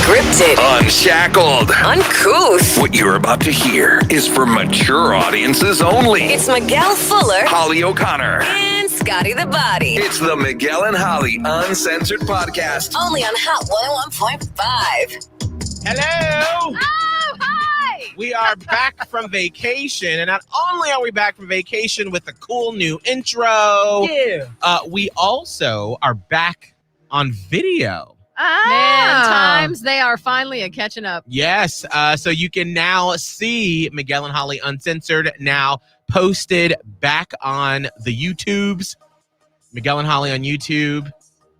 Unscripted. Unshackled. Uncouth. What you're about to hear is for mature audiences only. It's Miguel Fuller. Holly O'Connor. And Scotty the Body. It's the Miguel and Holly Uncensored podcast. Only on Hot 101.5. Hello. Oh, hi. We are back from vacation, and not only are we back from vacation with a cool new intro, we also are back on video. Man, times they are finally catching up. Yes, so you can now see Miguel and Holly Uncensored now posted back on the YouTubes. Miguel and Holly on YouTube.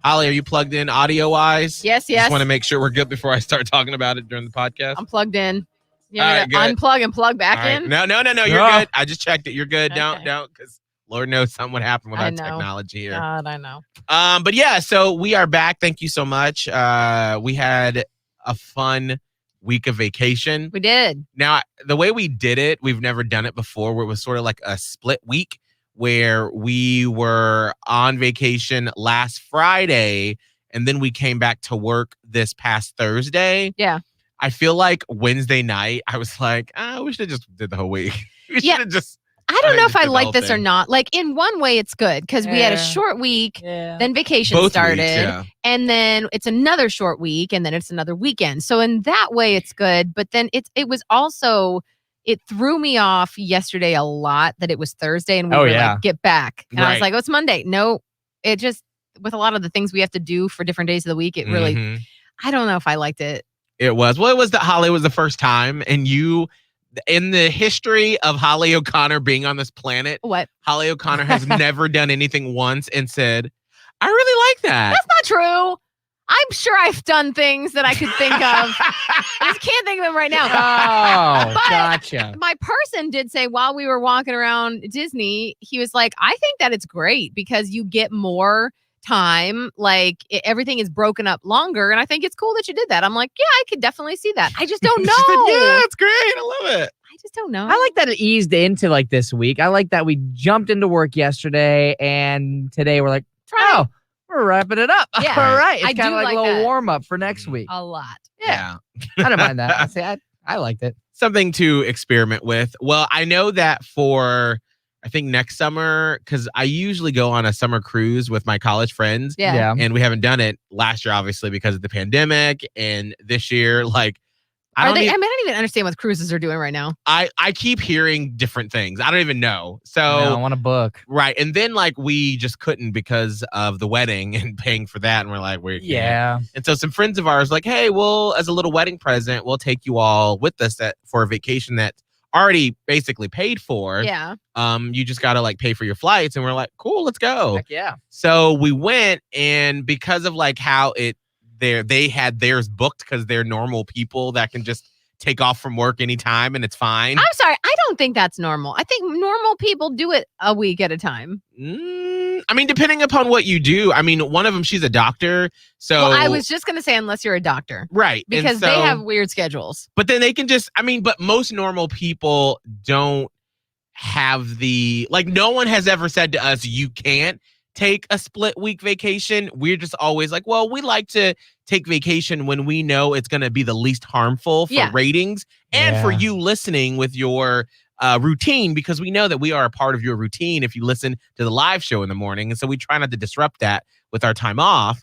Holly, are you plugged in audio-wise? Yes. Just want to make sure we're good before I start talking about it during the podcast. I'm plugged in. You All want right, to unplug and plug back in? No, you're good. I just checked it. You're good. Okay. Don't, because Lord knows something would happen with I our know. technology here. God, I know. But yeah, so we are back. Thank you so much. We had a fun week of vacation. We did. Now, the way we did it, we've never done it before, where it was sort of like a split week where we were on vacation last Friday and then we came back to work this past Thursday. Yeah. I feel like Wednesday night, I was like, we should have just did the whole week. We should have just. I don't know if I did the like whole this or thing. not. Like, in one way, it's good because we had a short week, then vacation Both started, weeks, yeah. and then it's another short week, and then it's another weekend. So in that way, it's good. But then it was also, it threw me off yesterday a lot that it was Thursday, and we were like, get back. And I was Right. like, oh, it's Monday. No, it just, with a lot of the things we have to do for different days of the week, it really, Mhm. I don't know if I liked it. It was. Well, Holly was the first time, and you, in the history of Holly O'Connor being on this planet, What? Holly O'Connor has never done anything once and said, I really like that. That's not true. I'm sure I've done things that I could think of. I just can't think of them right now. Oh, But gotcha. my person did say while we were walking around Disney, he was like, I think that it's great because you get more time. Like everything is broken up longer. And I think it's cool that you did that. I'm like, yeah, I could definitely see that. I just don't know. She said, yeah, it's great. I love it. I just don't know. I like that it eased into like this week. I like that we jumped into work yesterday and today we're like, Try we're wrapping it up. Yeah. All right. It's I kind do of like like a little that. warm up for next week. a lot. Yeah. I don't mind that. I liked it. Something to experiment with. Well, I know that for, I think next summer, because I usually go on a summer cruise with my college friends. Yeah. And we haven't done it last year, obviously, because of the pandemic. And this year, like, I don't even understand what cruises are doing right now. I keep hearing different things. I don't even know. So, I want a book. right. And then, like, we just couldn't because of the wedding and paying for that. And we're like, we can't. Yeah. And so some friends of ours like, hey, well, as a little wedding present, we'll take you all with us for a vacation that's already basically paid for. Yeah. You just got to like pay for your flights. And we're like, cool, let's go. Heck yeah. So we went, and because of like how they had theirs booked because they're normal people that can just take off from work anytime and it's fine. I'm sorry. I don't think that's normal. I think normal people do it a week at a time. I mean, depending upon what you do. I mean, one of them, she's a doctor. So Well, I was just going to say, unless you're a doctor. right. And Because so- they have weird schedules. But then they can just, I mean, but most normal people don't have like no one has ever said to us, you can't take a split week vacation. We're just always like, well, we like to take vacation when we know it's going to be the least harmful for Yeah. ratings and for Yeah. you listening with your routine, because we know that we are a part of your routine if you listen to the live show in the morning. And so we try not to disrupt that with our time off.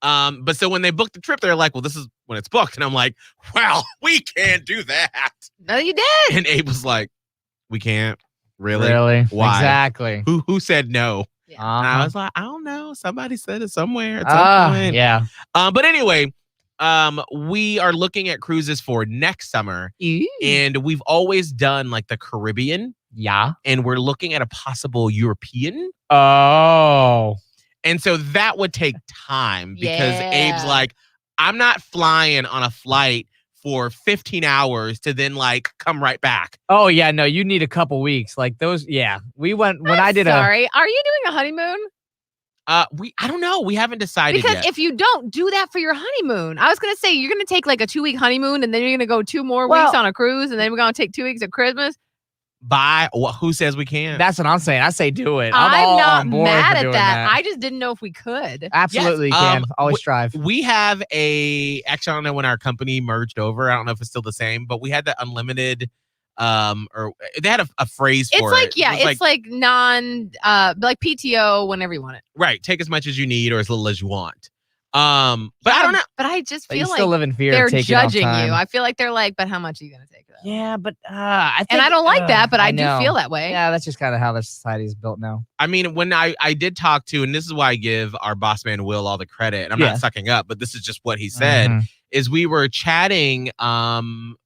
But so when they booked the trip, they're like, well, this is when it's booked. And I'm like, well, we can't do that. No, you did. And Abe was like, we can't. Really? Really? Why? Exactly. Who said no? Yeah. And I Uh-huh. was like, I don't know. Somebody said it somewhere at some point. Yeah. But anyway, we are looking at cruises for next summer. And we've always done like the Caribbean. Yeah. And we're looking at a possible European. Oh. And so that would take time because Yeah. Abe's like, I'm not flying on a flight for 15 hours to then like come right back. Oh yeah. No, you need a couple weeks. Like those. Yeah. We went when I did Sorry. Are you doing a honeymoon? I don't know. We haven't decided Because yet. if you don't do that for your honeymoon, I was going to say you're going to take like a 2-week honeymoon and then you're going to go 2 more Well- weeks on a cruise and then we're going to take 2 weeks at Christmas. Who says we can't? That's what I'm saying. I say do it. I'm all not on board mad for at doing that. I just didn't know if we could. Absolutely Yes, can. Always strive. We have actually, I don't know when our company merged over. I don't know if it's still the same, but we had that unlimited, or they had a phrase It's for like, it. yeah, It was it's like like PTO whenever you want it. right. Take as much as you need or as little as you want. But I don't know. But I just But you feel still like live in fear they're of taking off judging time. you. I feel like they're like, but how much are you going to take for that? Yeah, but I think, And I don't like that, but I do know. feel that way. Yeah, that's just kind of how the society is built now. I mean, when I did talk to, and this is why I give our boss man Will all the credit, and I'm Yeah. not sucking up, but this is just what he said, Mhm. is we were chatting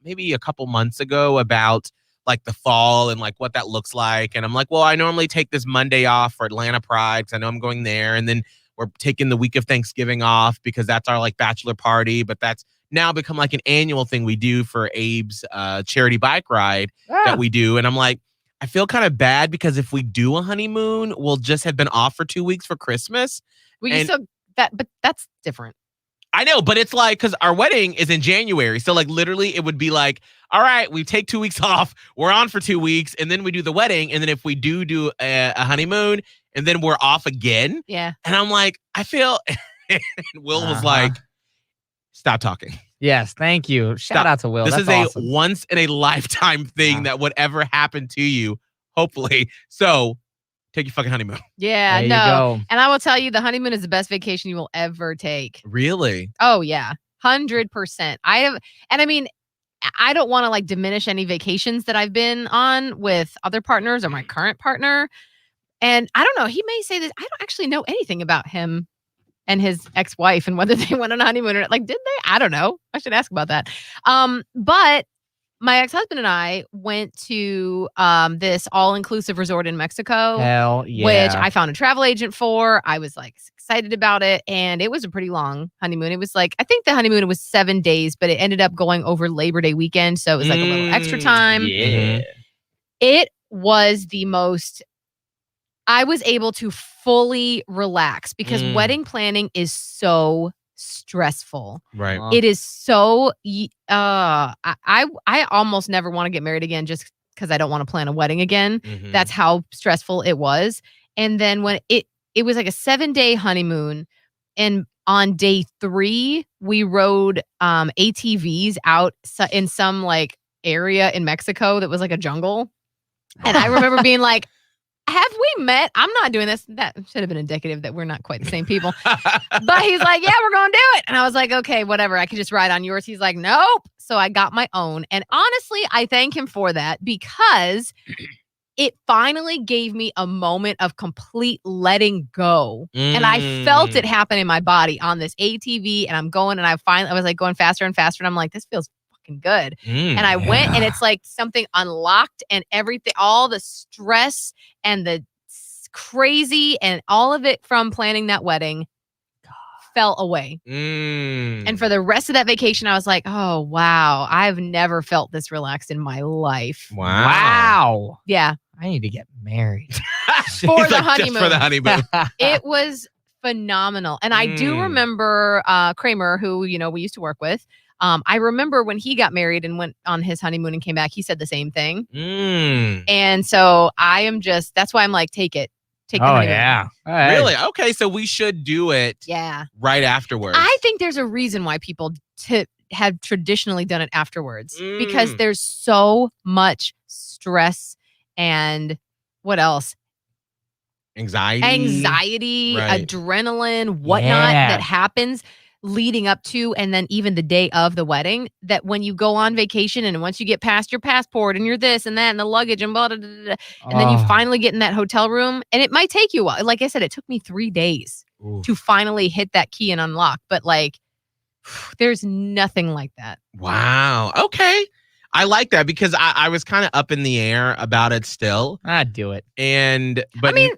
maybe a couple months ago about like the fall and like what that looks like. And I'm like, well, I normally take this Monday off for Atlanta Pride because I know I'm going there. And then we're taking the week of Thanksgiving off because that's our like bachelor party, but that's now become like an annual thing we do for Abe's charity bike ride that we do. And I'm like, I feel kind of bad because if we do a honeymoon, we'll just have been off for 2 weeks for Christmas. Well, you And- still but that's different. I know, but it's like, because our wedding is in January. So like literally it would be like, all right, we take 2 weeks off. We're on for 2 weeks. And then we do the wedding. And then if we do a honeymoon and then we're off again. Yeah. And I'm like, I feel, and Will was like, stop talking. Yes, thank you. Shout Stop. out to Will. This That's is awesome. a once in a lifetime thing Wow. that would ever happen to you, hopefully. So take your fucking honeymoon. Yeah, There you no. go. And I will tell you, the honeymoon is the best vacation you will ever take. Really? Oh yeah, 100%. I mean, I don't want to like diminish any vacations that I've been on with other partners or my current partner. And I don't know, he may say this. I don't actually know anything about him and his ex-wife and whether they went on a honeymoon or not. Like, did they? I don't know. I should ask about that. But my ex-husband and I went to this all-inclusive resort in Mexico. Hell yeah. Which I found a travel agent for. I was like excited about it. And it was a pretty long honeymoon. It was like, I think the honeymoon was 7 days, but it ended up going over Labor Day weekend. So it was like a little extra time. Yeah. It was the most, I was able to fully relax because wedding planning is so stressful. Right. It is so, I almost never want to get married again just because I don't want to plan a wedding again. Mhm. That's how stressful it was. And then when it was like a 7-day honeymoon, and on day 3 we rode ATVs out in some like area in Mexico that was like a jungle. And I remember being like, have we met? I'm not doing this. That should have been indicative that we're not quite the same people. But he's like, yeah, we're going to do it. And I was like, okay, whatever. I can just ride on yours. He's like, nope. So I got my own. And honestly, I thank him for that because it finally gave me a moment of complete letting go. And I felt it happen in my body on this ATV. And I'm going and I was like going faster and faster. And I'm like, this feels fucking good. And I went and it's like something unlocked and everything, all the stress and the crazy and all of it from planning that wedding fell away. And for the rest of that vacation, I was like, oh, wow, I've never felt this relaxed in my life. Wow. Yeah. I need to get married. For He's the like, honeymoon. Just for the honeymoon. It was phenomenal. And I do remember Kramer, who, we used to work with. I remember when he got married and went on his honeymoon and came back, he said the same thing. And so that's why I'm like, take it. Take the honeymoon. Yeah. All right. Really? Okay, so we should do it Yeah. right afterwards. I think there's a reason why people have traditionally done it afterwards because there's so much stress and what else? Anxiety. Right. Adrenaline, whatnot that happens leading up to and then even the day of the wedding, that when you go on vacation and once you get past your passport and you're this and that and the luggage and blah, blah, blah, blah, and then you finally get in that hotel room, and it might take you a while. Like I said, it took me 3 days to finally hit that key and unlock. But like, there's nothing like that. Wow. Okay. I like that because I was kind of up in the air about it still. I'd do it. But I mean,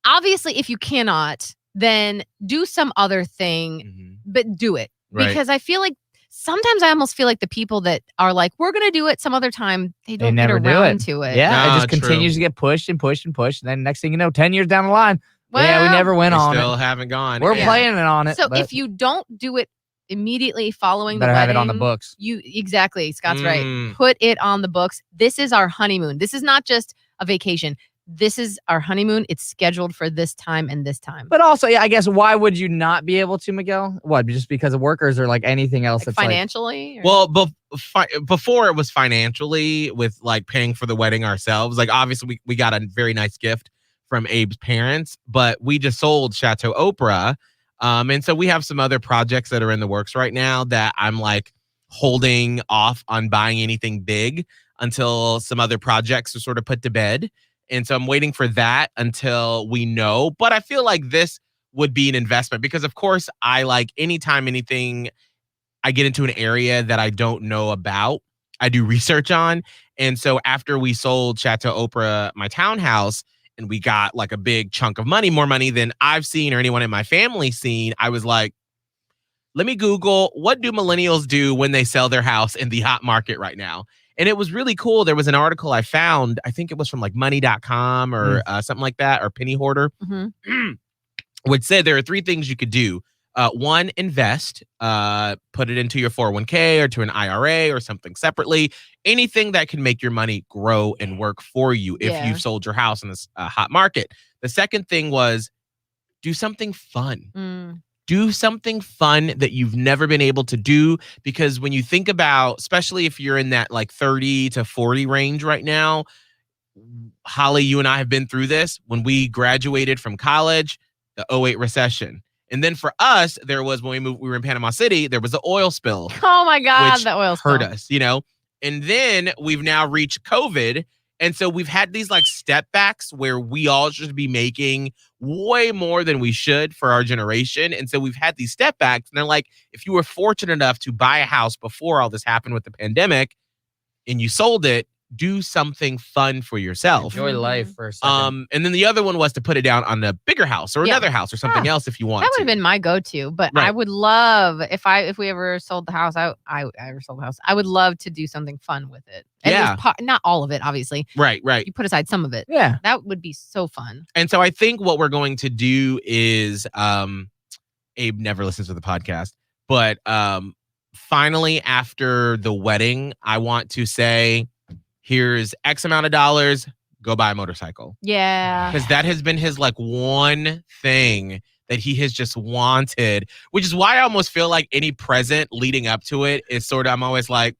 obviously, if you cannot, then do some other thing, but do it. Right. Because I feel like sometimes I almost feel like the people that are like, we're going to do it some other time, they don't get never do around to it. Yeah. No, It just true. continues to get pushed and pushed and pushed. And then next thing you know, 10 years down the line, we Well, never went we on still it. haven't gone. We're Yeah. playing it on it. So but if you don't do it immediately following Better the have wedding. it on the books. Exactly. Scott's right. Mm. Put it on the books. This is our honeymoon. This is not just a vacation. This is our honeymoon. It's scheduled for this time and this time. But also, yeah, I guess why would you not be able to, Miguel? What, just because of workers or like anything else? Like That's financially? Or- Well, before it was financially with like paying for the wedding ourselves. Like obviously we got a very nice gift from Abe's parents, but we just sold Chateau Oprah. And so we have some other projects that are in the works right now that I'm like holding off on buying anything big until some other projects are sort of put to bed. And so I'm waiting for that until we know. But I feel like this would be an investment because, of course, I like anytime anything I get into an area that I don't know about, I do research on. And so after we sold Chateau Oprah, my townhouse, and we got like a big chunk of money, more money than I've seen or anyone in my family seen, I was like, let me Google what do millennials do when they sell their house in the hot market right now. And it was really cool. There was an article I found, I think it was from like money.com or something like that, or Penny Hoarder, which said there are 3 things you could do. One, invest, put it into your 401k or to an IRA or something separately. Anything that can make your money grow and work for you if you've sold your house in this hot market. The second thing was do something fun. Do something fun that you've never been able to do, because when you think about, especially if you're in that like 30 to 40 range right now, Holly, you and I have been through this. When we graduated from college, the 08 recession. And then for us, there was when we were in Panama City, there was an oil spill. Oh my God, which that oil spill hurt us, you know? And then we've now reached COVID. And so we've had these like step backs where we all should be making way more than we should for our generation. And so we've had these step backs. And they're like, if you were fortunate enough to buy a house before all this happened with the pandemic and you sold it, do something fun for yourself. Enjoy life for a second. And then the other one was to put it down on a bigger house or another house or something else if you want that would to. have been my go-to, but Right. I would love if we ever sold the house. I ever sold the house. I would love to do something fun with it. At least not all of it, obviously. Right. You put aside some of it. Yeah. That would be so fun. And so I think what we're going to do is Abe never listens to the podcast, but finally after the wedding, I want to say, here's X amount of dollars, go buy a motorcycle. Yeah. Because that has been his like one thing that he has just wanted, which is why I almost feel like any present leading up to it is sort of, I'm always like,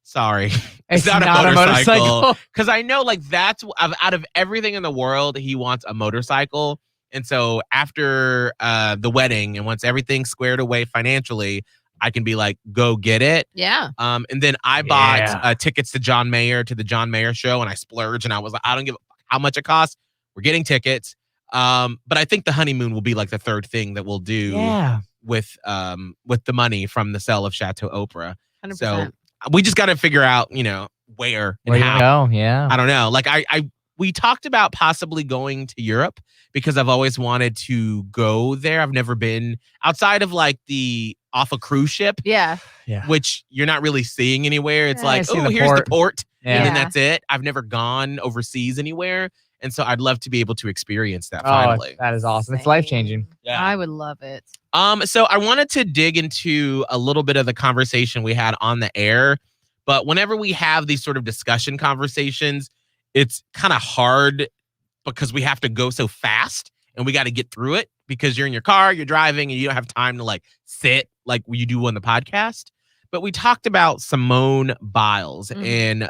sorry, it's not a motorcycle. Because I know like that's out of everything in the world, he wants a motorcycle. And so after the wedding and once everything's squared away financially, I can be like, go get it. Yeah. And then I bought tickets to the John Mayer show, and I splurged, and I was like, I don't give a fuck how much it costs. We're getting tickets. But I think the honeymoon will be like the third thing that we'll do with the money from the sale of Chateau Oprah. 100%. So we just got to figure out, where and Where how. you go, yeah. I don't know. Like we talked about possibly going to Europe because I've always wanted to go there. I've never been outside of like off a cruise ship. Yeah. Which you're not really seeing anywhere. It's like, see oh, the here's port. the port. Yeah. And then that's it. I've never gone overseas anywhere. And so I'd love to be able to experience that finally. That is awesome. It's Same. life-changing. Yeah. I would love it. So I wanted to dig into a little bit of the conversation we had on the air. But whenever we have these sort of discussion conversations, it's kind of hard because we have to go so fast and we got to get through it because you're in your car, you're driving, and you don't have time to like sit like you do on the podcast. But we talked about Simone Biles and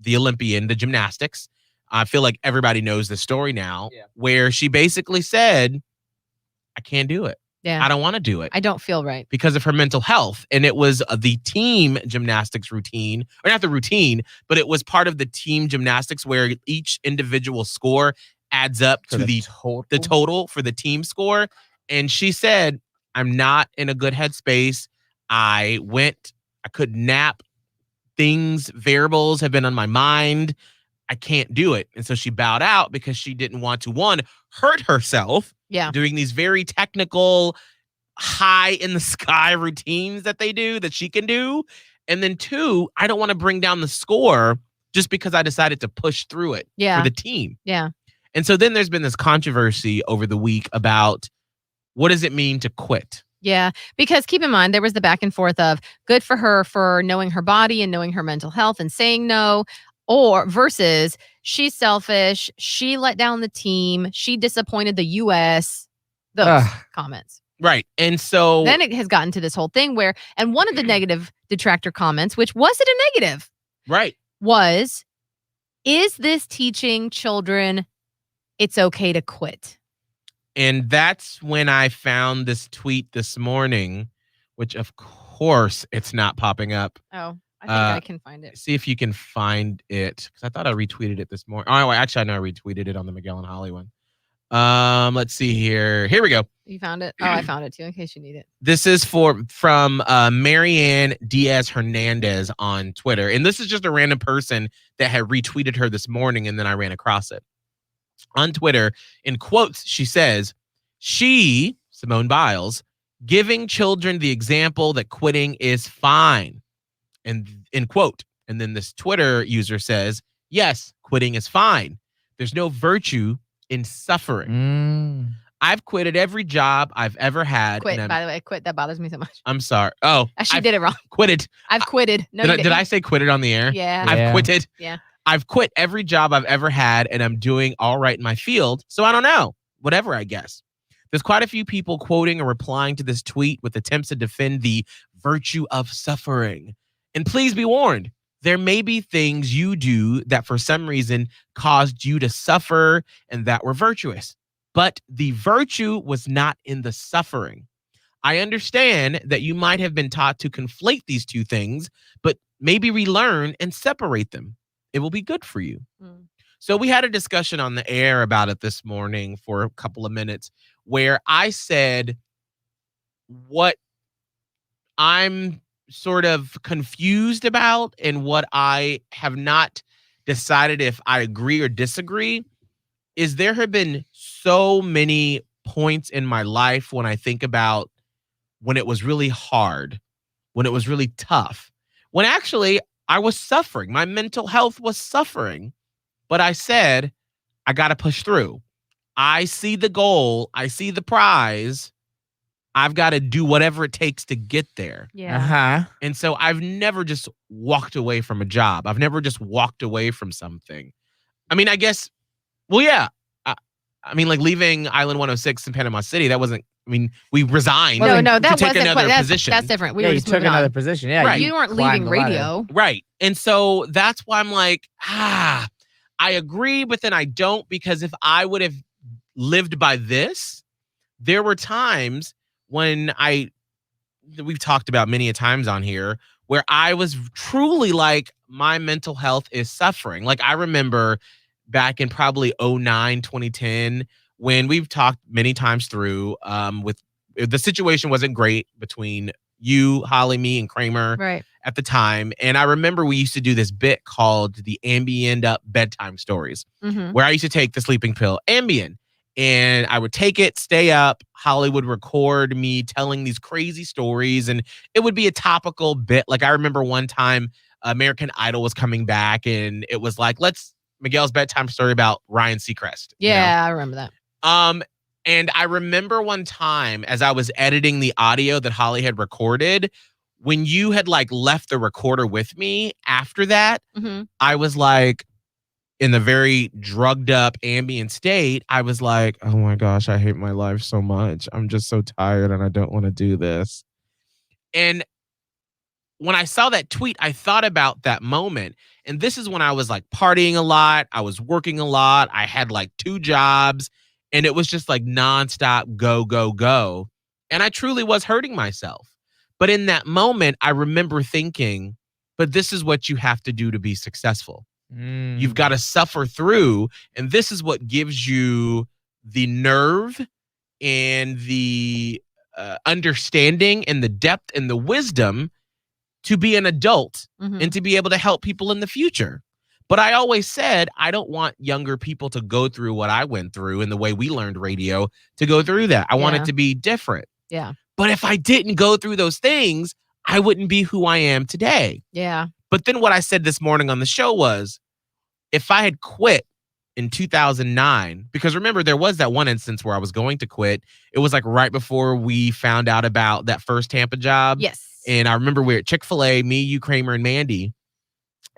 the Olympian, the gymnastics. I feel like everybody knows the story now where she basically said, I can't do it. Yeah. I don't want to do it. I don't feel right. Because of her mental health. And it was the team gymnastics routine, or not the routine, but it was part of the team gymnastics where each individual score adds up to the total for the team score. And she said, I'm not in a good headspace. I couldn't nap. Variables have been on my mind. I can't do it. And so she bowed out because she didn't want to, one, hurt herself. Yeah. Doing these very technical, high in the sky routines that they do, that she can do. And then two, I don't want to bring down the score just because I decided to push through it for the team. Yeah. And so then there's been this controversy over the week about what does it mean to quit? Yeah, because keep in mind, there was the back and forth of good for her for knowing her body and knowing her mental health and saying no, or versus she's selfish, she let down the team, she disappointed the US, those Ugh. comments. Right. And so Then it has gotten to this whole thing where, and one of the negative detractor comments, which wasn't a negative, right. was, is this teaching children it's okay to quit? And that's when I found this tweet this morning, which of course it's not popping up. Oh, I think I can find it. See if you can find it, because I thought I retweeted it this morning. Oh, actually, I know I retweeted it on the Miguel and Holly one. Let's see here. Here we go. You found it? Oh, I found it too, in case you need it. This is from Marianne Diaz Hernandez on Twitter. And this is just a random person that had retweeted her this morning, and then I ran across it. On Twitter, in quotes, she says, she, Simone Biles, giving children the example that quitting is fine. And in quote, and then this Twitter user says, yes, quitting is fine. There's no virtue in suffering. I've quitted every job I've ever had. Quit, by the way, quit. That bothers me so much. I'm sorry. Oh, she did it wrong. Quitted. I've quitted. No, did I say quitted on the air? Yeah. I've quitted. Yeah. I've quit every job I've ever had, and I'm doing all right in my field. So I don't know. Whatever, I guess. There's quite a few people quoting or replying to this tweet with attempts to defend the virtue of suffering. And please be warned, there may be things you do that for some reason caused you to suffer and that were virtuous. But the virtue was not in the suffering. I understand that you might have been taught to conflate these two things, but maybe relearn and separate them. It will be good for you. So we had a discussion on the air about it this morning for a couple of minutes where I said what I'm sort of confused about and what I have not decided if I agree or disagree is there have been so many points in my life when I think about when it was really hard, when it was really tough, when actually I was suffering. My mental health was suffering, but I said, I got to push through. I see the goal. I see the prize. I've got to do whatever it takes to get there. Yeah. And so I've never just walked away from a job. I've never just walked away from something. I mean, I guess, well, yeah. I mean, like leaving Island 106 in Panama City, that wasn't, I mean, we resigned No, that to take wasn't another quite, position. that's different. We Yeah, were you just took moving another on. position. Yeah, Right. You weren't climbed leaving the ladder. radio. Right. And so that's why I'm like, I agree, but then I don't, because if I would have lived by this, there were times when we've talked about many a times on here where I was truly like, my mental health is suffering. Like I remember back in probably 2009, 2010, when we've talked many times through with the situation wasn't great between you, Holly, me, and Kramer Right. at the time. And I remember we used to do this bit called the Ambien Up Bedtime Stories, where I used to take the sleeping pill, Ambien. And I would take it, stay up. Holly would record me telling these crazy stories. And it would be a topical bit. Like I remember one time American Idol was coming back and it was like, Miguel's bedtime story about Ryan Seacrest. Yeah, I remember that. And I remember one time as I was editing the audio that Holly had recorded, when you had like left the recorder with me after that, I was like, in the very drugged up ambient state, I was like, oh my gosh, I hate my life so much. I'm just so tired and I don't want to do this. And when I saw that tweet, I thought about that moment. And this is when I was like partying a lot. I was working a lot. I had like 2 jobs and it was just like nonstop go, go, go. And I truly was hurting myself. But in that moment, I remember thinking, but this is what you have to do to be successful. You've got to suffer through. And this is what gives you the nerve and the understanding and the depth and the wisdom to be an adult and to be able to help people in the future. But I always said, I don't want younger people to go through what I went through and the way we learned radio to go through that. I want it to be different. Yeah. But if I didn't go through those things, I wouldn't be who I am today. Yeah. But then what I said this morning on the show was, if I had quit in 2009, because remember, there was that one instance where I was going to quit. It was like right before we found out about that first Tampa job. Yes. And I remember we were at Chick-fil-A, me, you, Kramer, and Mandy.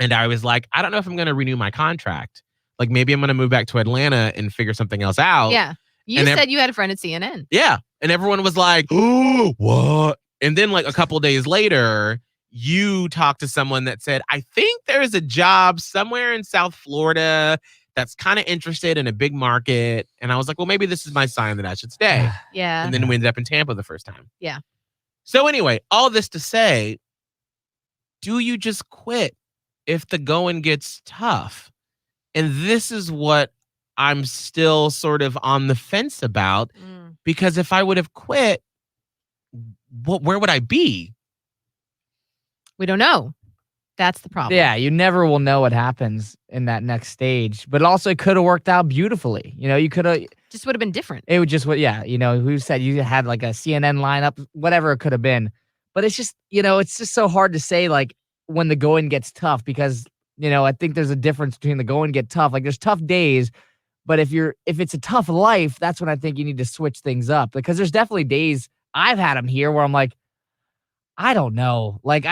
And I was like, I don't know if I'm going to renew my contract. Like, maybe I'm going to move back to Atlanta and figure something else out. Yeah. You And said you had a friend at CNN. Yeah. And everyone was like, oh, what? And then like a couple days later, you talked to someone that said, I think there's a job somewhere in South Florida that's kind of interested in a big market. And I was like, well, maybe this is my sign that I should stay. Yeah. And then we ended up in Tampa the first time. Yeah. So anyway, all this to say, do you just quit if the going gets tough? And this is what I'm still sort of on the fence about, because if I would have quit, where would I be? We don't know. That's the problem. Yeah, you never will know what happens in that next stage. But also, it could have worked out beautifully. You know, you could have. Just would have been different. It would just, yeah, you know, who said you had like a CNN lineup, whatever it could have been. But it's just, you know, it's just so hard to say like when the going gets tough, because, you know, I think there's a difference between the going get tough. Like there's tough days, but if it's a tough life, that's when I think you need to switch things up, because there's definitely days I've had them here where I'm like, I don't know. Like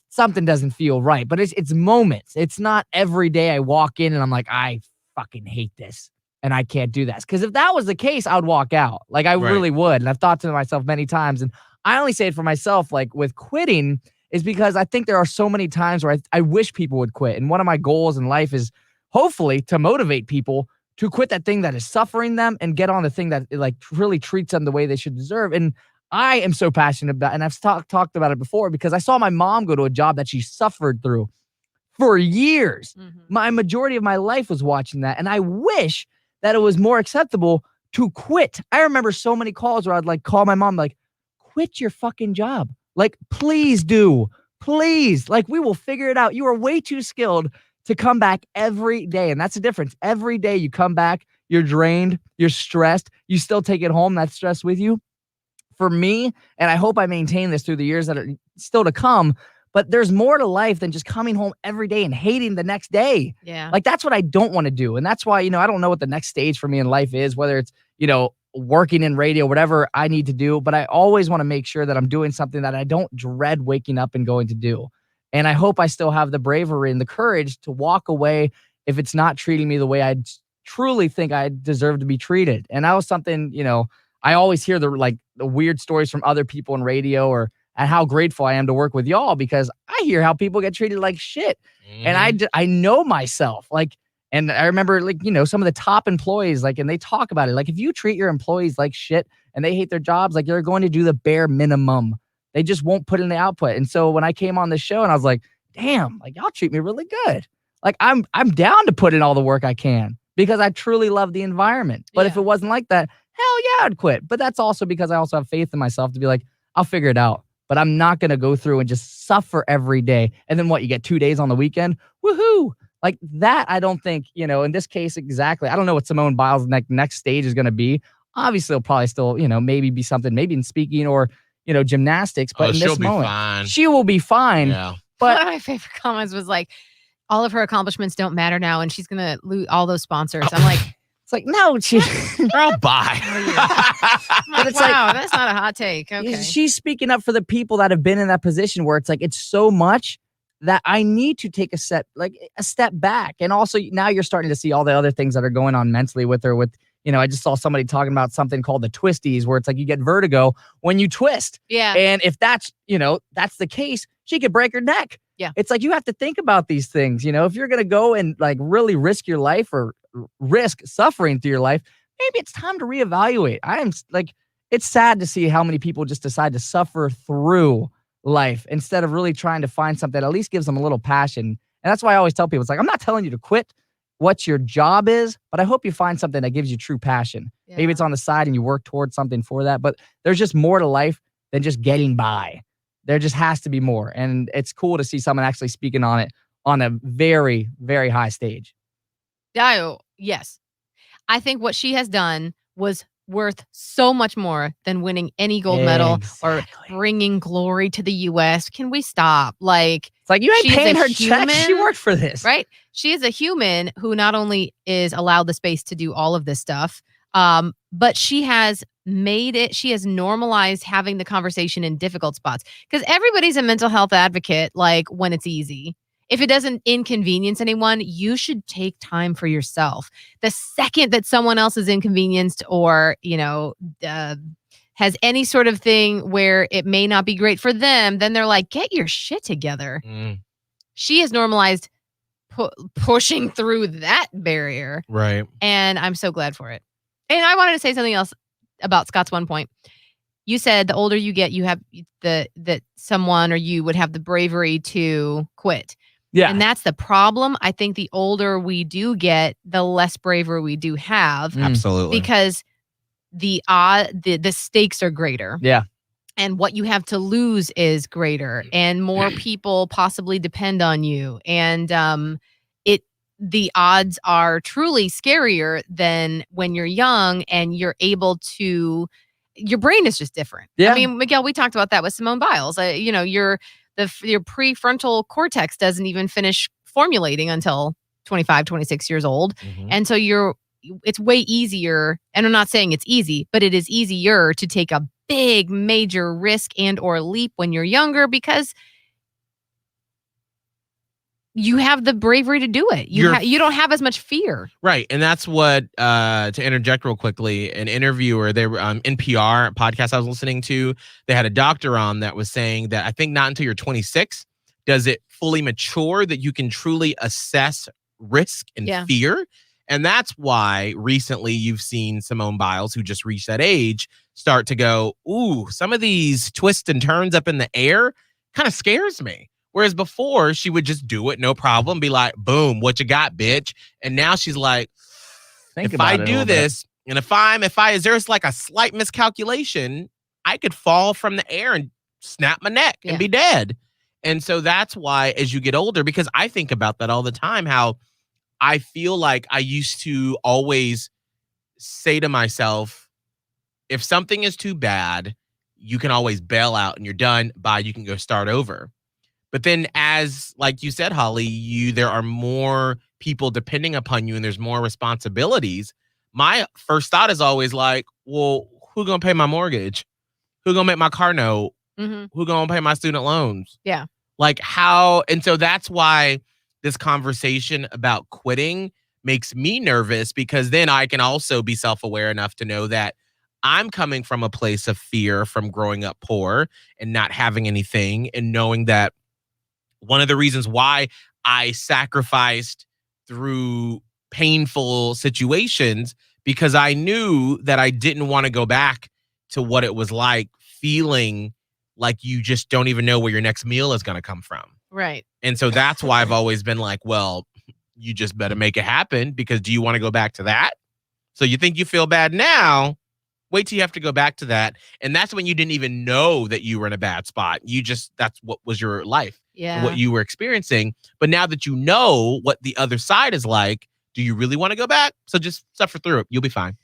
something doesn't feel right, but it's moments. It's not every day I walk in and I'm like, I fucking hate this and I can't do this. Because if that was the case, I would walk out. Like I really would. And I've thought to myself many times, and I only say it for myself, like with quitting, is because I think there are so many times where I wish people would quit. And one of my goals in life is hopefully to motivate people to quit that thing that is suffering them and get on the thing that like really treats them the way they should deserve. And I am so passionate about, and I've talked about it before, because I saw my mom go to a job that she suffered through for years. My majority of my life was watching that. And I wish that it was more acceptable to quit. I remember so many calls where I'd like call my mom, like, quit your fucking job. Like, please do. Please. Like, we will figure it out. You are way too skilled to come back every day. And that's the difference. Every day you come back, you're drained, you're stressed, you still take it home, that stress with you. For me, and I hope I maintain this through the years that are still to come, but there's more to life than just coming home every day and hating the next day. Yeah. Like, that's what I don't want to do. And that's why, you know, I don't know what the next stage for me in life is, whether it's, you know, working in radio, whatever I need to do. But I always want to make sure that I'm doing something that I don't dread waking up and going to do. And I hope I still have the bravery and the courage to walk away if it's not treating me the way I truly think I deserve to be treated. And that was something, you know, I always hear the weird stories from other people in radio, or at how grateful I am to work with y'all, because I hear how people get treated like shit. And I know myself, like, and I remember, like, you know, some of the top employees, like, and they talk about it. Like, if you treat your employees like shit and they hate their jobs, like, they're going to do the bare minimum. They just won't put in the output. And so when I came on the show and I was like, damn, like, y'all treat me really good. Like, I'm down to put in all the work I can because I truly love the environment. But if it wasn't like that, hell yeah, I'd quit. But that's also because I also have faith in myself to be like, I'll figure it out. But I'm not going to go through and just suffer every day. And then what, you get 2 days on the weekend? Woohoo. Like that, I don't think, you know, in this case, exactly. I don't know what Simone Biles' next stage is going to be. Obviously, it'll probably still, you know, maybe be something, maybe in speaking or, you know, gymnastics. But in this moment, fine. She will be fine. Yeah. But one of my favorite comments was like, all of her accomplishments don't matter now, and she's going to lose all those sponsors. I'm like, it's like, no, she. Girl, bye. But it's wow, that's not a hot take. Okay. She's speaking up for the people that have been in that position where it's like, it's so much that I need to take a step back. And also now you're starting to see all the other things that are going on mentally with her. With, you know, I just saw somebody talking about something called the twisties, where it's like you get vertigo when you twist. Yeah. And if that's, you know, that's the case, she could break her neck. Yeah. It's like you have to think about these things. You know, if you're going to go and like really risk your life or risk suffering through your life, maybe it's time to reevaluate. I am like, it's sad to see how many people just decide to suffer through life instead of really trying to find something that at least gives them a little passion. And that's why I always tell people, it's like, I'm not telling you to quit what your job is, but I hope you find something that gives you true passion. Yeah. Maybe it's on the side and you work towards something for that, but there's just more to life than just getting by. There just has to be more. And it's cool to see someone actually speaking on it on a very, very high stage. Yes. I think what she has done was worth so much more than winning any gold medal or Exactly. bringing glory to the U.S. Can we stop? Like, It's like, you ain't she's paying a her checks. She human, worked for this. right? She is a human who not only is allowed the space to do all of this stuff, but she has made it, she has normalized having the conversation in difficult spots. Because everybody's a mental health advocate, like when it's easy. If it doesn't inconvenience anyone, you should take time for yourself. The second that someone else is inconvenienced or, has any sort of thing where it may not be great for them, then they're like, get your shit together. Mm, She has normalized pushing through that barrier. right. And I'm so glad for it. And I wanted to say something else about Scott's one point. You said the older you get, you have that someone or you would have the bravery to quit. Yeah. And that's the problem. I think the older we do get, the less bravery we do have Absolutely. because the stakes are greater. Yeah. And what you have to lose is greater, and more people possibly depend on you. And the odds are truly scarier than when you're young and you're able to. Your brain is just different. Yeah. I mean, Miguel, we talked about that with Simone Biles. Your prefrontal cortex doesn't even finish formulating until 25, 26 years old. Mhm. And so it's way easier. And I'm not saying it's easy, but it is easier to take a big major risk and or leap when you're younger because you have the bravery to do it. You don't have as much fear. Right. And that's what, to interject real quickly, an interviewer, they were NPR podcast I was listening to, they had a doctor on that was saying that I think not until you're 26 does it fully mature that you can truly assess risk and fear. And that's why recently you've seen Simone Biles, who just reached that age, start to go, ooh, some of these twists and turns up in the air kind of scares me. Whereas before, she would just do it, no problem, be like, boom, what you got, bitch? And now she's like, if I do this, and if there's like a slight miscalculation, I could fall from the air and snap my neck and be dead. And so that's why as you get older, because I think about that all the time, how I feel like I used to always say to myself, if something is too bad, you can always bail out and you're done. Bye, you can go start over. But then as, like you said, Holly, there are more people depending upon you and there's more responsibilities. My first thought is always like, well, who gonna pay my mortgage? Who gonna make my car note? Mm-hmm. Who gonna pay my student loans? Yeah. Like how, and so that's why this conversation about quitting makes me nervous, because then I can also be self-aware enough to know that I'm coming from a place of fear from growing up poor and not having anything, and knowing that one of the reasons why I sacrificed through painful situations, because I knew that I didn't want to go back to what it was like feeling like you just don't even know where your next meal is going to come from. Right. And so that's why I've always been like, well, you just better make it happen, because do you want to go back to that? So you think you feel bad now? Wait till you have to go back to that. And that's when you didn't even know that you were in a bad spot. That's what was your life. Yeah. And what you were experiencing. But now that you know what the other side is like, do you really want to go back? So just suffer through it. You'll be fine.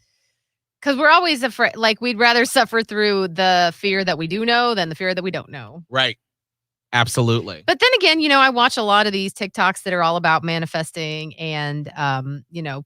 Because we're always afraid, like we'd rather suffer through the fear that we do know than the fear that we don't know. Right. Absolutely. But then again, I watch a lot of these TikToks that are all about manifesting and,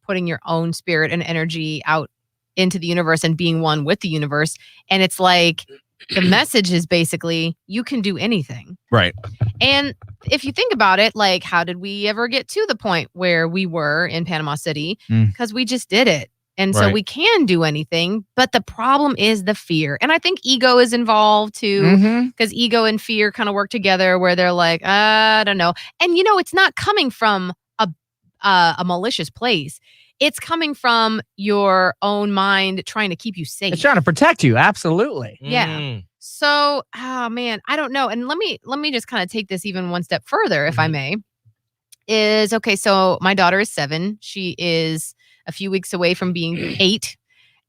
putting your own spirit and energy out into the universe and being one with the universe. And it's like the message is basically you can do anything. Right. And if you think about it, like, how did we ever get to the point where we were in Panama City? Because we just did it. And so we can do anything. But the problem is the fear. And I think ego is involved too, because ego and fear kind of work together, where they're like, I don't know. And, it's not coming from a malicious place. It's coming from your own mind trying to keep you safe. It's trying to protect you. Absolutely. Yeah. So, oh man, I don't know. And let me just kind of take this even one step further, if I may. So my daughter is 7. She is a few weeks away from being 8.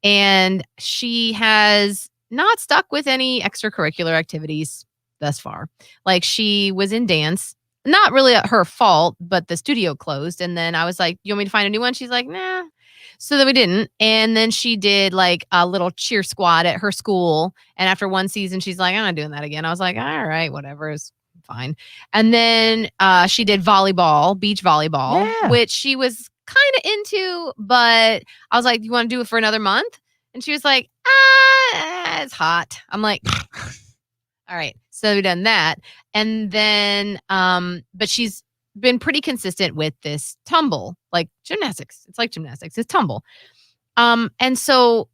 And she has not stuck with any extracurricular activities thus far. Like, she was in dance. Not really her fault, but the studio closed. And then I was like, you want me to find a new one? She's like, nah. So then we didn't. And then she did like a little cheer squad at her school. And after one season, she's like, I'm not doing that again. I was like, all right, whatever, is fine. And then she did volleyball, beach volleyball, Yeah. which she was kind of into. But I was like, you want to do it for another month? And she was like, it's hot. I'm like, all right. So we've done that. And then, but she's been pretty consistent with this tumble, like gymnastics. It's like gymnastics. It's tumble. And so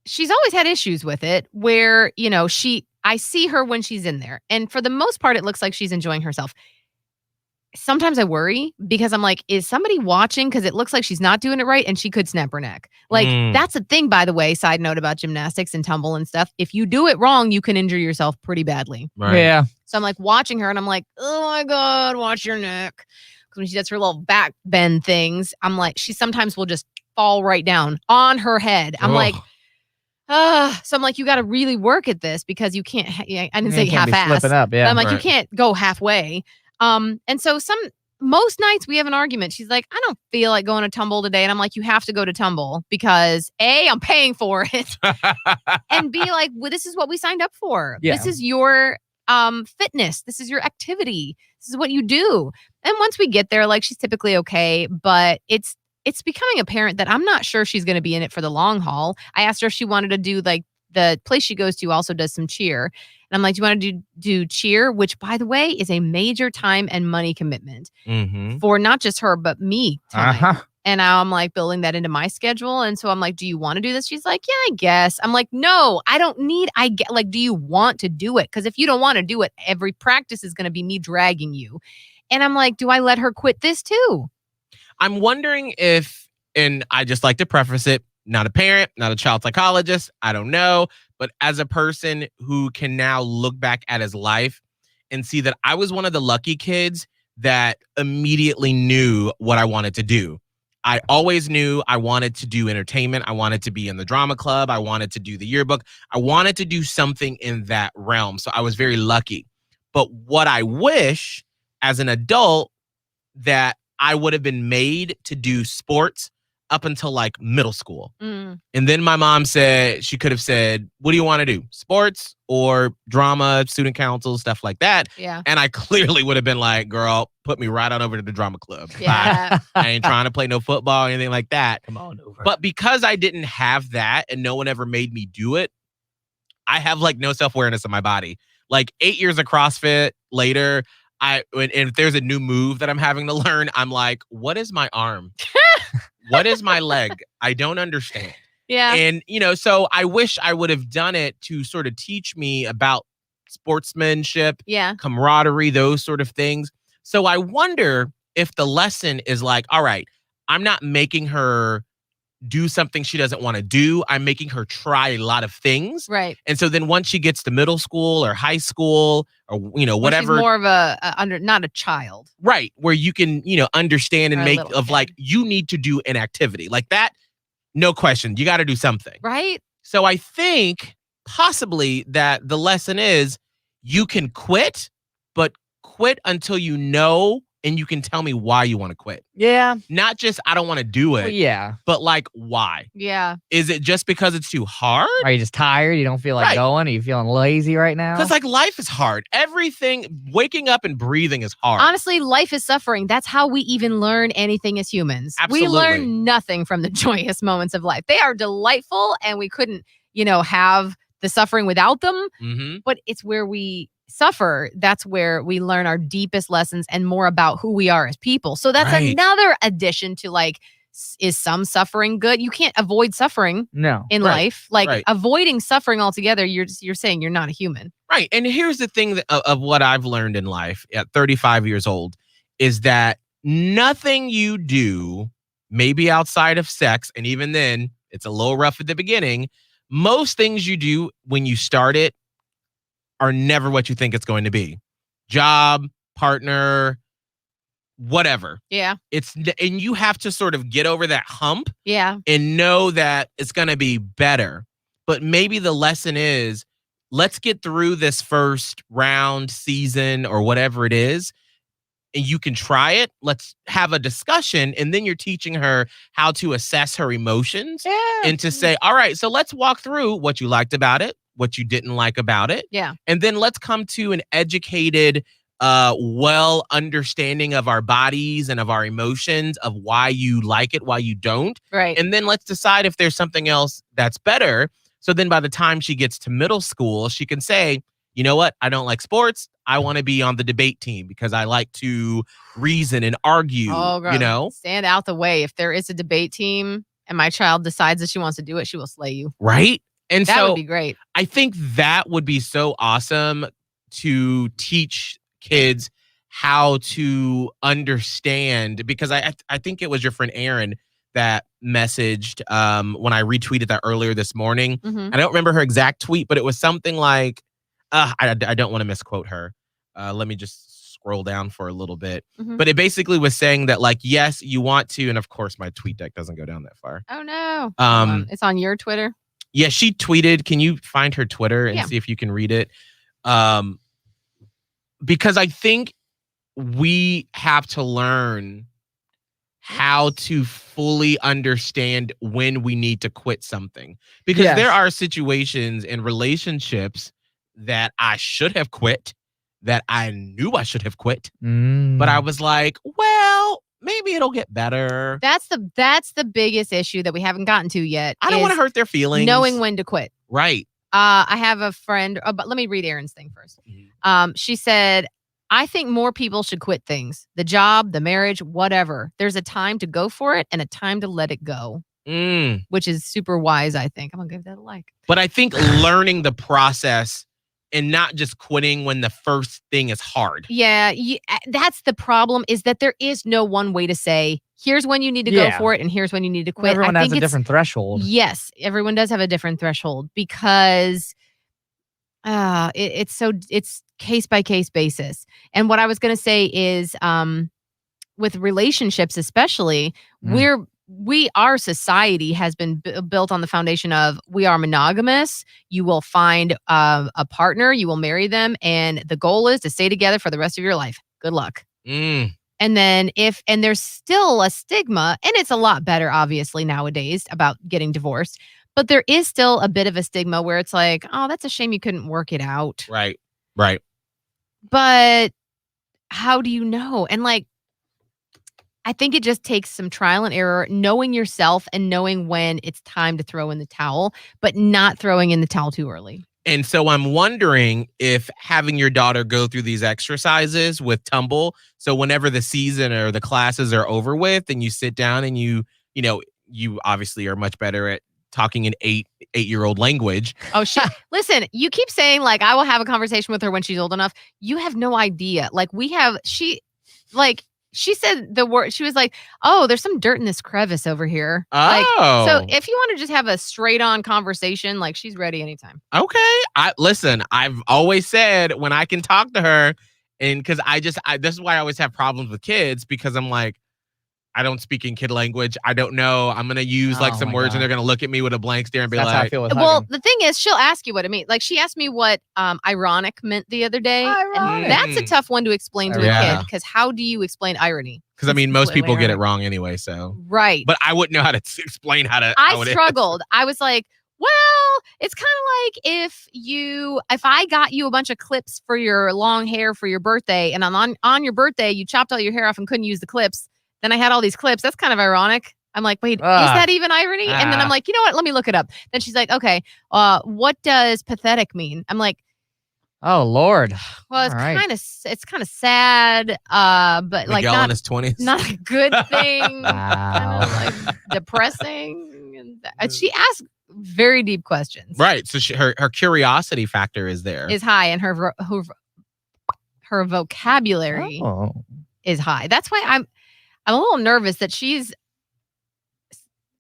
she's always had issues with it where, I see her when she's in there. And for the most part, it looks like she's enjoying herself. Sometimes I worry because I'm like, is somebody watching? Because it looks like she's not doing it right and she could snap her neck. Like, that's a thing, by the way, side note about gymnastics and tumble and stuff. If you do it wrong, you can injure yourself pretty badly. Right. Yeah. So I'm like watching her and I'm like, oh my God, watch your neck. Because when she does her little back bend things, I'm like, she sometimes will just fall right down on her head. I'm like, so I'm like, you got to really work at this because you can't, I didn't say Can't be half-ass. slipping up. But Yeah. I'm like, you Right. can't go halfway. And so most nights we have an argument. She's like, I don't feel like going to tumble today. And I'm like, you have to go to tumble because A, I'm paying for it. And B, like, well, this is what we signed up for. Yeah. This is your fitness. This is your activity. This is what you do. And once we get there, like, she's typically okay, but it's becoming apparent that I'm not sure she's going to be in it for the long haul. I asked her if she wanted to do, like, the place she goes to also does some cheer. And I'm like, do you want to do cheer? Which, by the way, is a major time and money commitment for not just her, but me time. And now I'm like building that into my schedule. And so I'm like, do you want to do this? She's like, yeah, I guess. I'm like, no, I don't need, like, do you want to do it? Because if you don't want to do it, every practice is going to be me dragging you. And I'm like, do I let her quit this too? I'm wondering if, and I just like to preface it, not a parent, not a child psychologist, I don't know, but as a person who can now look back at his life and see that I was one of the lucky kids that immediately knew what I wanted to do. I always knew I wanted to do entertainment. I wanted to be in the drama club. I wanted to do the yearbook. I wanted to do something in that realm. So I was very lucky. But what I wish as an adult that I would have been made to do sports up until like middle school. And then my mom said, she could have said, what do you want to do? Sports or drama, student council, stuff like that. Yeah. And I clearly would have been like, girl, put me right on over to the drama club. Yeah. I ain't trying to play no football or anything like that. Come on over. But because I didn't have that and no one ever made me do it, I have like no self-awareness of my body. Like 8 years of CrossFit later, and if there's a new move that I'm having to learn, I'm like, what is my arm? What is my leg? I don't understand. Yeah. And, so I wish I would have done it to sort of teach me about sportsmanship, Yeah. camaraderie, those sort of things. So I wonder if the lesson is like, all right, I'm not making her do something she doesn't want to do. I'm making her try a lot of things. Right. And so then once she gets to middle school or high school or, Where whatever. she's more of not a child. Right. Where you can, understand and Or a make little of kid. like, you need to do an activity like that. No question. You got to do something. Right. So I think possibly that the lesson is you can quit, but quit until you know and you can tell me why you want to quit. Yeah. Not just I don't want to do it, Well, yeah. but like why? Yeah. Is it just because it's too hard? Are you just tired? You don't feel like Right. going? Are you feeling lazy right now? Because like life is hard. Everything, waking up and breathing is hard. Honestly, life is suffering. That's how we even learn anything as humans. Absolutely. We learn nothing from the joyous moments of life. They are delightful and we couldn't, have the suffering without them. Mm-hmm. But it's where we suffer. That's where we learn our deepest lessons and more about who we are as people. So that's Right. another addition to like, is some suffering good? You can't avoid suffering no. in Right. life. Like Right. avoiding suffering altogether, you're saying you're not a human. Right. And here's the thing of what I've learned in life at 35 years old is that nothing you do, maybe outside of sex, and even then it's a little rough at the beginning, most things you do when you start it are never what you think it's going to be. Job, partner, whatever. Yeah. And you have to sort of get over that hump Yeah. and know that it's going to be better. But maybe the lesson is, let's get through this first round, season, or whatever it is. and you can try it. Let's have a discussion. And then you're teaching her how to assess her emotions and to say, all right, so let's walk through what you liked about it, what you didn't like about it. Yeah. And then let's come to an educated, well understanding of our bodies and of our emotions, of why you like it, why you don't. Right. And then let's decide if there's something else that's better. So then by the time she gets to middle school, she can say, you know what? I don't like sports. I want to be on the debate team because I like to reason and argue, you know? Stand out the way. If there is a debate team and my child decides that she wants to do it, she will slay you. Right? And that so would be great. I think that would be so awesome to teach kids how to understand, because I think it was your friend Aaron that messaged when I retweeted that earlier this morning. Mhm. I don't remember her exact tweet, but it was something like, I don't want to misquote her. Let me just scroll down for a little bit. Mhm. But it basically was saying that, like, yes, you want to, and of course my tweet deck doesn't go down that far. Oh no. Hold on. It's on your Twitter. Yeah, she tweeted. Can you find her Twitter and see if you can read it? Because I think we have to learn how to fully understand when we need to quit something. Because there are situations in relationships that I should have quit, that I knew I should have quit. But I was like, well, maybe it'll get better. That's the biggest issue that we haven't gotten to yet. I don't want to hurt their feelings. Knowing when to quit. Right. I have a friend, but let me read Erin's thing first. She said, I think more people should quit things. The job, the marriage, whatever. There's a time to go for it and a time to let it go. Which is super wise, I think. I'm going to give that a like. But I think learning the process and not just quitting when the first thing is hard. Yeah, that's the problem, is that there is no one way to say, here's when you need to go for it and here's when you need to quit. Everyone has a different threshold. Yes, everyone does have a different threshold because it's case by case basis. And what I was going to say is with relationships especially, our society has been built on the foundation of we are monogamous. You will find a partner, you will marry them, and the goal is to stay together for the rest of your life. Good luck. And then and there's still a stigma, and it's a lot better obviously nowadays about getting divorced, but there is still a bit of a stigma where it's like, oh, that's a shame you couldn't work it out. Right. But how do you know? And like, I think it just takes some trial and error, knowing yourself and knowing when it's time to throw in the towel, but not throwing in the towel too early. And so I'm wondering if having your daughter go through these exercises with Tumble, so whenever the season or the classes are over with and you sit down and you obviously are much better at talking an eight-year-old language. Oh, listen, you keep saying like, I will have a conversation with her when she's old enough. You have no idea. Like she said the word, she was like, oh, there's some dirt in this crevice over here. Oh. So if you want to just have a straight on conversation, like she's ready anytime. Okay. I've always said when I can talk to her, and because this is why I always have problems with kids, because I'm like, I don't speak in kid language. I don't know. I'm going to use like some words and they're going to look at me with a blank stare and be That's like, how I feel with well, hugging. the thing is, she'll ask you what it means. Like she asked me what ironic meant the other day. Ironic. And that's a tough one to explain to a kid, because how do you explain irony? because I mean, most people get it ironic. wrong anyway. So, Right. but I wouldn't know how to explain how I it is. struggled. I was like, well, it's kind of like if I got you a bunch of clips for your long hair for your birthday, and on your birthday you chopped all your hair off and couldn't use the clips. Then I had all these clips. That's kind of ironic. I'm like, wait, is that even irony? And then I'm like, you know what? Let me look it up. Then she's like, okay, what does pathetic mean? I'm like, oh Lord. well, it's kind of sad, but like Miguel in his 20s. not a good thing. Wow. Kind of like depressing. And she asked very deep questions. Right. So her curiosity factor is there. Is high, and her vocabulary is high. That's why I'm a little nervous that she's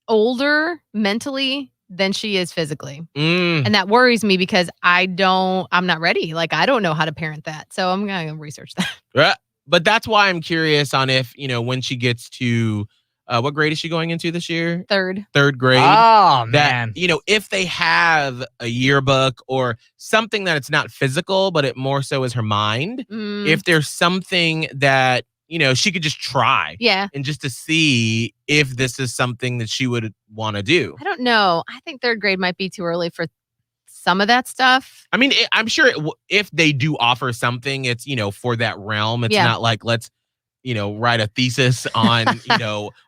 older mentally than she is physically. And that worries me because I'm not ready. Like, I don't know how to parent that. So I'm going to research that. But that's why I'm curious on if, when she gets to, what grade is she going into this year? Third grade. Oh, that, man. If they have a yearbook or something that it's not physical, but it more so is her mind. If there's something that she could just try. Yeah. And just to see if this is something that she would want to do. I don't know. I think 3rd grade might be too early for some of that stuff. I mean, I'm sure if they do offer something, it's, for that realm. It's not like, let's, write a thesis on,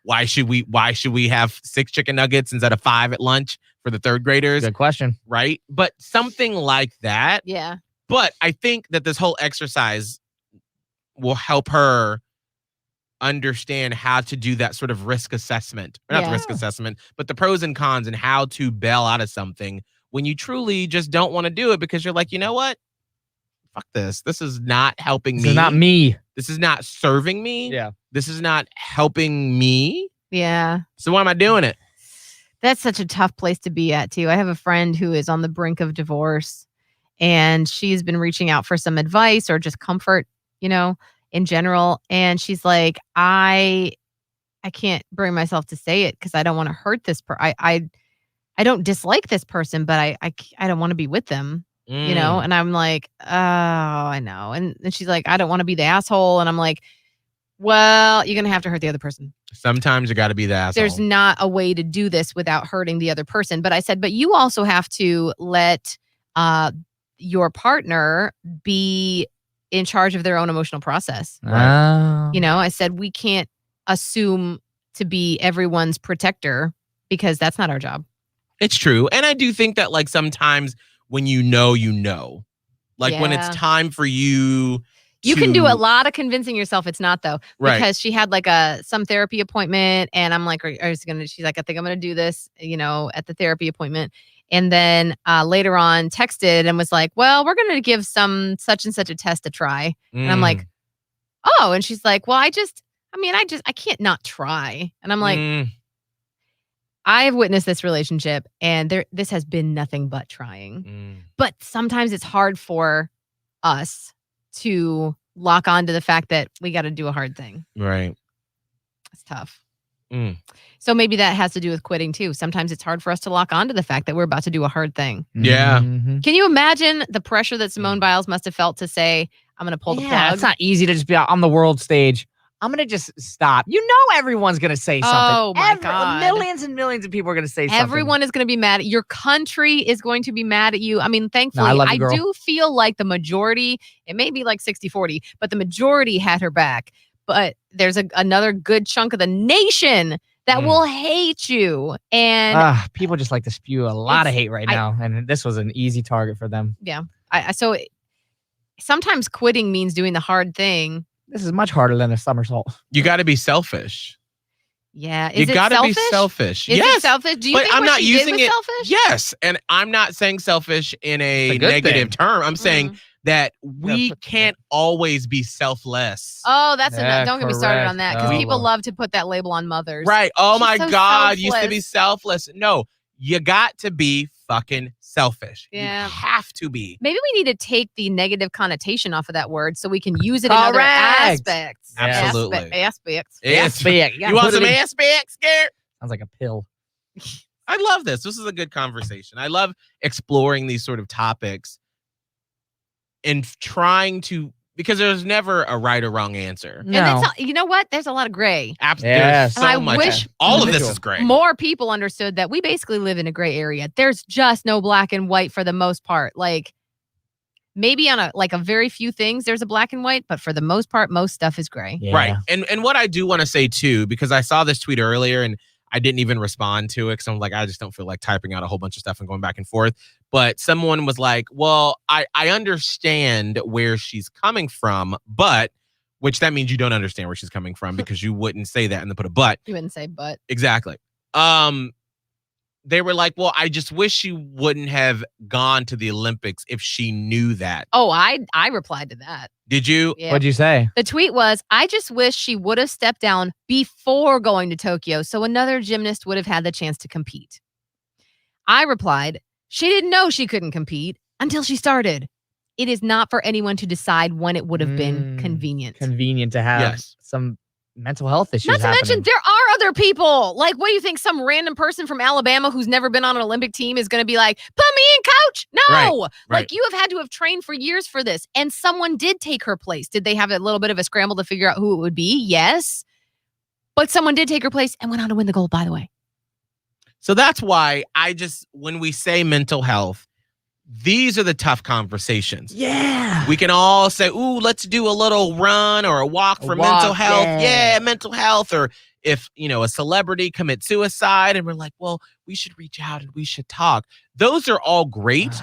why should we have 6 chicken nuggets instead of 5 at lunch for the 3rd graders? Good question. Right. But something like that. Yeah. But I think that this whole exercise will help her understand how to do that sort of risk assessment. Or not the risk assessment, but the pros and cons and how to bail out of something when you truly just don't want to do it because you're like, you know what? Fuck this. This is not helping me. This is not me. This is not serving me. Yeah. This is not helping me. Yeah. So why am I doing it? That's such a tough place to be at, too. I have a friend who is on the brink of divorce, and she's been reaching out for some advice or just comfort, in general. And she's like, I can't bring myself to say it because I don't want to hurt this person. I don't dislike this person, but I don't want to be with them, And I'm like, oh, I know. And she's like, I don't want to be the asshole. And I'm like, well, you're going to have to hurt the other person. Sometimes you got to be the asshole. There's not a way to do this without hurting the other person. But I said, but you also have to let your partner be in charge of their own emotional process. Right. I said, we can't assume to be everyone's protector because that's not our job. It's true. And I do think that like sometimes when you know, like when it's time for you. You can do a lot of convincing yourself it's not though. Right. Because she had like some therapy appointment and I'm like, she's like, I think I'm going to do this, at the therapy appointment. And then later on texted and was like, well, we're going to give some such and such a test a try. And I'm like, oh, and she's like, well, I can't not try. And I'm like, I've witnessed this relationship and this has been nothing but trying. But sometimes it's hard for us to lock on to the fact that we got to do a hard thing. Right. It's tough. So maybe that has to do with quitting too. Sometimes it's hard for us to lock on to the fact that we're about to do a hard thing. Yeah. Mm-hmm. Can you imagine the pressure that Simone Biles must have felt to say, I'm going to pull the plug? It's not easy to just be out on the world stage. I'm going to just stop. Everyone's going to say something. Oh, my God. Millions and millions of people are going to say something. Everyone is going to be mad. Your country is going to be mad at you. I mean, thankfully, I love you, I girl. do feel like the majority, it may be like 60-40, but the majority had her back. But there's another good chunk of the nation that will hate you. And people just like to spew a lot of hate right now. And this was an easy target for them. Yeah. So sometimes quitting means doing the hard thing. This is much harder than a somersault. You got to be selfish. Yeah. Is you it got to be selfish? selfish. Is yes. it selfish? Do you but think I'm what not she did using was it. selfish? Yes. And I'm not saying selfish in a good negative thing. term. I'm saying that we can't always be selfless. Oh, that's Yeah, don't get me started correct. on that because Oh. people love to put that label on mothers. Right. Oh She's my so God. Used to selfless. be selfless. No, you got to be fucking selfish. Yeah. You have to be. Maybe we need to take the negative connotation off of that word so we can use it in other Correct. aspects. Absolutely. Aspects. Yes. You want some aspects, Garrett? Sounds like a pill. I love this. This is a good conversation. I love exploring these sort of topics and trying to, because there's never a right or wrong answer. No. And that's you know what? There's a lot of gray. Absolutely. Yes. There's so I much. wish All of this is great. More people understood that we basically live in a gray area. There's just no black and white for the most part. Like maybe on a very few things there's a black and white, but for the most part, most stuff is gray. Yeah. Right. And what I do want to say too, because I saw this tweet earlier and I didn't even respond to it because I'm like, I just don't feel like typing out a whole bunch of stuff and going back and forth. But someone was like, well, I understand where she's coming from, but, which that means you don't understand where she's coming from because you wouldn't say that and then put a but. You wouldn't say but. Exactly. They were like, well, I just wish she wouldn't have gone to the Olympics if she knew that. Oh, I replied to that. Did you? Yeah. What'd you say? The tweet was, I just wish she would have stepped down before going to Tokyo so another gymnast would have had the chance to compete. I replied, she didn't know she couldn't compete until she started. It is not for anyone to decide when it would have been convenient. Convenient to have Yes. some mental health issues Not to mention, happening. there are other people. Like, what do you think? Some random person from Alabama who's never been on an Olympic team is going to be like, put me in, coach? No. Right. Like, you have had to have trained for years for this. And someone did take her place. Did they have a little bit of a scramble to figure out who it would be? Yes. But someone did take her place and went on to win the gold, by the way. So that's why when we say mental health, these are the tough conversations. Yeah. We can all say, ooh, let's do a little run or a walk for mental health. Yeah, mental health. Or if, a celebrity commits suicide and we're like, well, we should reach out and we should talk. Those are all great,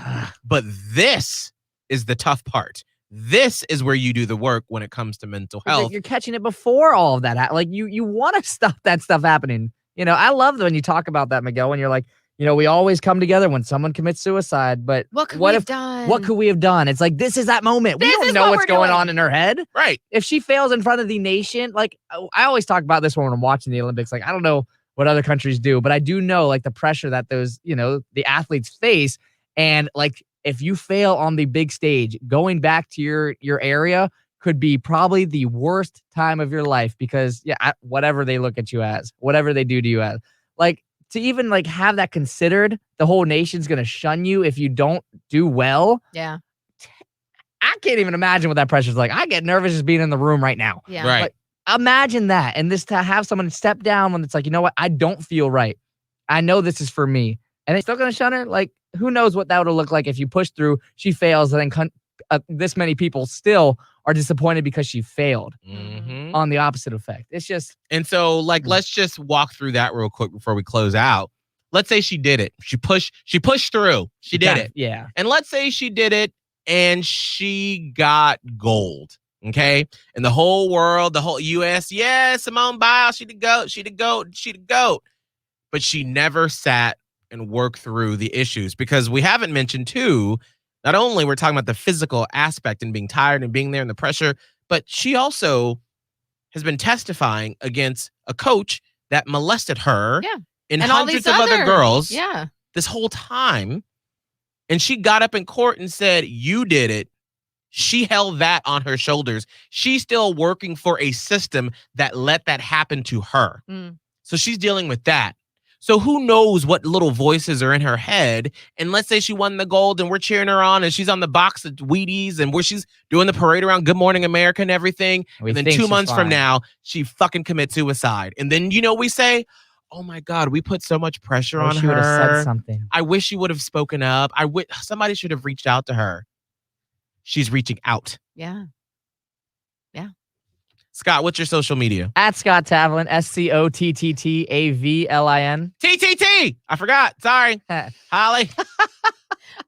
but this is the tough part. This is where you do the work when it comes to mental health. You're catching it before all of that. Like you want to stop that stuff happening. I love when you talk about that, Miguel, when you're like, we always come together when someone commits suicide, but what could we have done? What could we have done? It's like, this is that moment. We don't know what's going on in her head. Right. If she fails in front of the nation, like I always talk about this when I'm watching the Olympics. Like, I don't know what other countries do, but I do know like the pressure that those, the athletes face. And like, if you fail on the big stage, going back to your area could be probably the worst time of your life because whatever they look at you as, whatever they do to you as, like, to even like have that considered, the whole nation's going to shun you if you don't do well. Yeah. I can't even imagine what that pressure's like. I get nervous just being in the room right now. Yeah. Right. Like, imagine that. And this to have someone step down when it's like, you know what? I don't feel right. I know this is for me. And they're still going to shun her. Like, who knows what that would look like if you push through, she fails, and then this many people still are disappointed because she failed on the opposite effect. It's just. And so let's just walk through that real quick before we close out. Let's say she did it. She pushed through. She did it. Yeah. And let's say she did it and she got gold. Okay. And the whole world, the whole US, Simone Biles, she the GOAT. But she never sat and worked through the issues because we haven't mentioned too, not only we're talking about the physical aspect and being tired and being there and the pressure, but she also has been testifying against a coach that molested her and hundreds of other girls this whole time. And she got up in court and said, you did it. She held that on her shoulders. She's still working for a system that let that happen to her. So she's dealing with that. So who knows what little voices are in her head? And let's say she won the gold and we're cheering her on and she's on the box of Wheaties and where she's doing the parade around Good Morning America and everything. And then 2 months from now, she fucking commits suicide. And then, we say, oh my God, we put so much pressure on her. She would have said something. I wish she would have spoken up. Somebody should have reached out to her. She's reaching out. Yeah. Scott, what's your social media? At Scott Tavlin, SCOTTTAVLIN. TTT. I forgot. Sorry. Holly.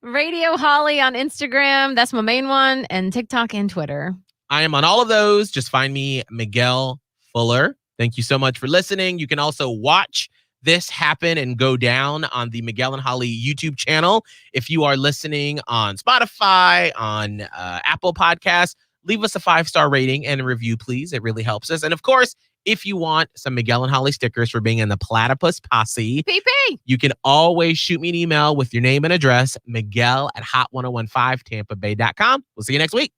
Radio Holly on Instagram. That's my main one. And TikTok and Twitter. I am on all of those. Just find me, Miguel Fuller. Thank you so much for listening. You can also watch this happen and go down on the Miguel and Holly YouTube channel. If you are listening on Spotify, on Apple Podcasts, leave us a 5-star rating and a review, please. It really helps us. And of course, if you want some Miguel and Holly stickers for being in the Platypus Posse, PP, you can always shoot me an email with your name and address, Miguel@hot1015tampabay.com. We'll see you next week.